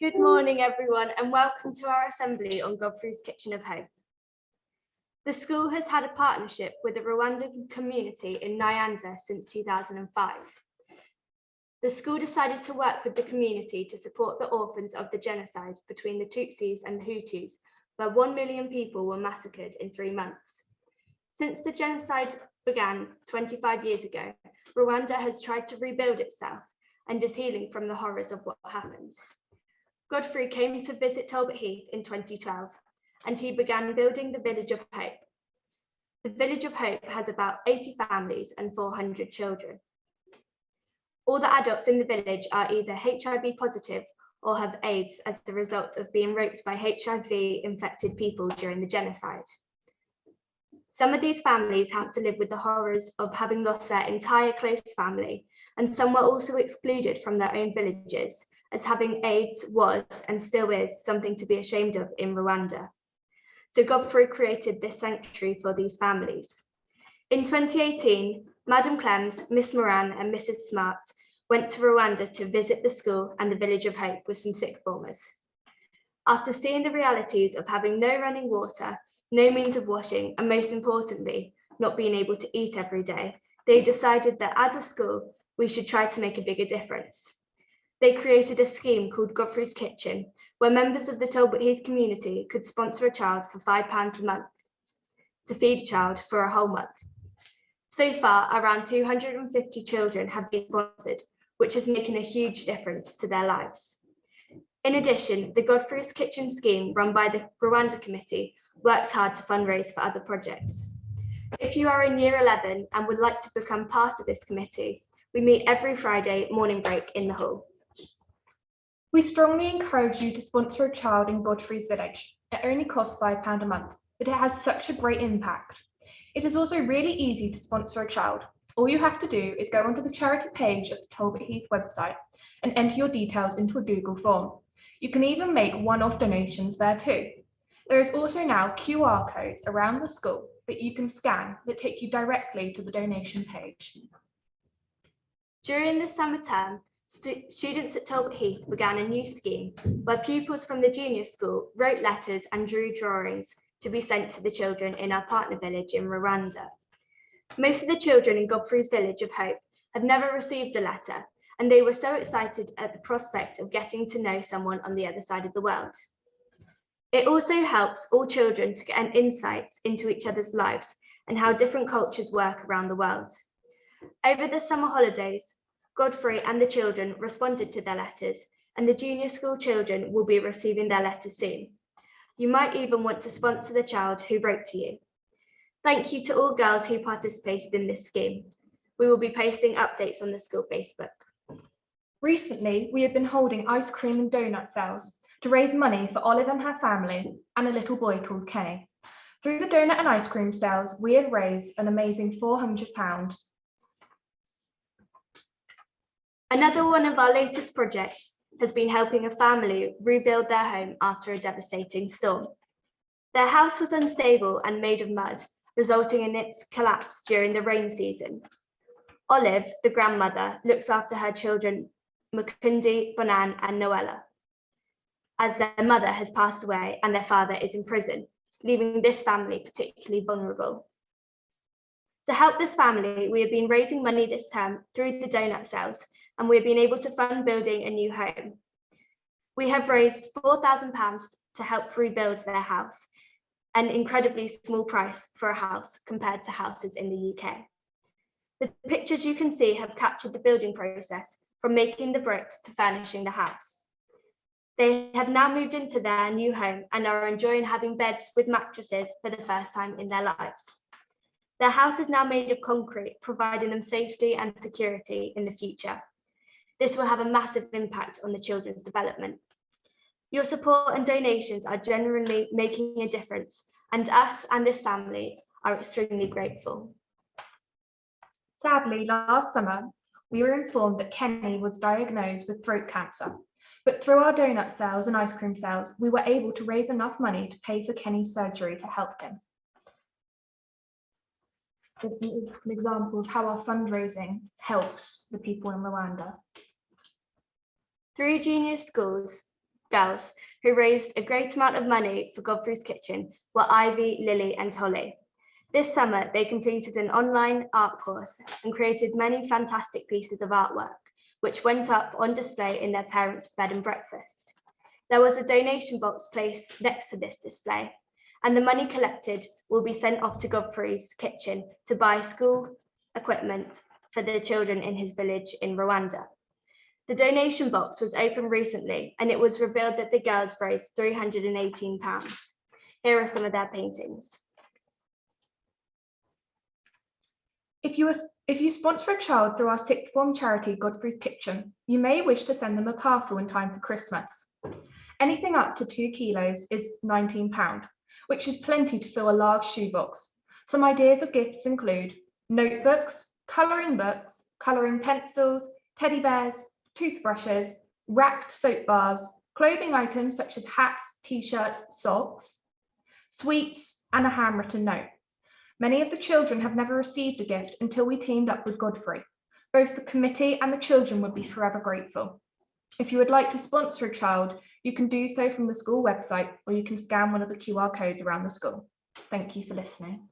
Good morning, everyone, and welcome to our assembly on Godfrey's Kitchen of Hope. The school has had a partnership with the Rwandan community in Nyanza since 2005. The school decided to work with the community to support the orphans of the genocide between the Tutsis and the Hutus, where 1 million people were massacred in 3 months. Since the genocide began 25 years ago, Rwanda has tried to rebuild itself and is healing from the horrors of what happened. Godfrey came to visit Talbot Heath in 2012, and he began building the Village of Hope. The Village of Hope has about 80 families and 400 children. All the adults in the village are either HIV positive or have AIDS as a result of being raped by HIV-infected people during the genocide. Some of these families have to live with the horrors of having lost their entire close family, and some were also excluded from their own villages, as having AIDS was and still is something to be ashamed of in Rwanda. So Godfrey created this sanctuary for these families. In 2018, Madam Clems, Miss Moran and Mrs. Smart went to Rwanda to visit the school and the Village of Hope with some sixth formers. After seeing the realities of having no running water, no means of washing, and most importantly, not being able to eat every day, they decided that as a school, we should try to make a bigger difference. They created a scheme called Godfrey's Kitchen, where members of the Talbot Heath community could sponsor a child for £5 a month to feed a child for a whole month. So far, around 250 children have been sponsored, which is making a huge difference to their lives. In addition, the Godfrey's Kitchen scheme run by the Rwanda Committee works hard to fundraise for other projects. If you are in Year 11 and would like to become part of this committee, we meet every Friday morning break in the hall. We strongly encourage you to sponsor a child in Godfrey's Village. It only costs £5 a month, but it has such a great impact. It is also really easy to sponsor a child. All you have to do is go onto the charity page of the Talbot Heath website and enter your details into a Google form. You can even make one-off donations there too. There is also now QR codes around the school that you can scan that take you directly to the donation page. During the summer term, students at Talbot Heath began a new scheme where pupils from the junior school wrote letters and drew drawings to be sent to the children in our partner village in Rwanda. Most of the children in Godfrey's Village of Hope have never received a letter, and they were so excited at the prospect of getting to know someone on the other side of the world. It also helps all children to get an insight into each other's lives and how different cultures work around the world. Over the summer holidays, Godfrey and the children responded to their letters, and the junior school children will be receiving their letters soon. You might even want to sponsor the child who wrote to you. Thank you to all girls who participated in this scheme. We will be posting updates on the school Facebook. Recently, we have been holding ice cream and donut sales to raise money for Olive and her family and a little boy called Kenny. Through the donut and ice cream sales, we have raised an amazing £400. Another one of our latest projects has been helping a family rebuild their home after a devastating storm. Their house was unstable and made of mud, resulting in its collapse during the rain season. Olive, the grandmother, looks after her children, Mukundi, Bonan, and Noella, as their mother has passed away and their father is in prison, leaving this family particularly vulnerable. To help this family, we have been raising money this term through the donut sales, and we've been able to fund building a new home. We have raised £4,000 to help rebuild their house, an incredibly small price for a house compared to houses in the UK. The pictures you can see have captured the building process from making the bricks to furnishing the house. They have now moved into their new home and are enjoying having beds with mattresses for the first time in their lives. Their house is now made of concrete, providing them safety and security in the future. This will have a massive impact on the children's development. Your support and donations are genuinely making a difference, and us and this family are extremely grateful. Sadly, last summer, we were informed that Kenny was diagnosed with throat cancer, but through our donut sales and ice cream sales, we were able to raise enough money to pay for Kenny's surgery to help him. This is an example of how our fundraising helps the people in Rwanda. Through junior schools, girls who raised a great amount of money for Godfrey's Kitchen were Ivy, Lily, and Holly. This summer, they completed an online art course and created many fantastic pieces of artwork, which went up on display in their parents' bed and breakfast. There was a donation box placed next to this display, and the money collected will be sent off to Godfrey's Kitchen to buy school equipment for the children in his village in Rwanda. The donation box was opened recently, and it was revealed that the girls raised £318. Here are some of their paintings. If you sponsor a child through our sixth form charity, Godfrey's Kitchen, you may wish to send them a parcel in time for Christmas. Anything up to 2 kilos is £19, which is plenty to fill a large shoebox. Some ideas of gifts include notebooks, colouring books, colouring pencils, teddy bears, toothbrushes, wrapped soap bars, clothing items such as hats, t-shirts, socks, sweets, and a handwritten note. Many of the children have never received a gift until we teamed up with Godfrey. Both the committee and the children would be forever grateful. If you would like to sponsor a child, you can do so from the school website, or you can scan one of the QR codes around the school. Thank you for listening.